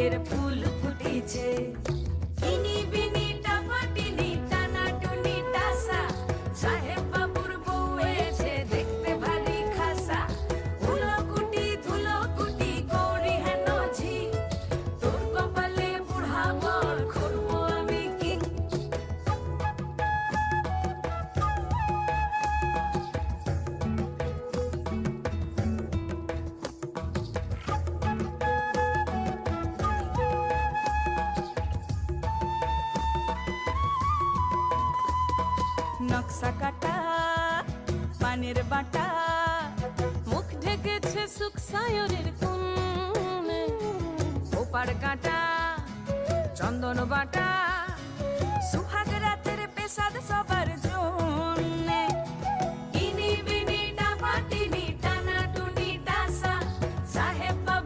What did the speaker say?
ফুলের ফুল ফুটিছে। ইনি বিনি টাপাটিনি টানাটুনি টাসা, সাহেব বাবুর বউ এসে দেখতে ভারী খাসা। ধুলোকুটি ধুলোকুটি গৌরী হেন ঝি, তোর কপালে বুড়া বর করবো আমি কি। নকশা কাটা পানের বাটা, মুখ ঢেকেছে সুখ সায়রের কোণে। ওপার কাটা চন্দন বাটা, সুহাগ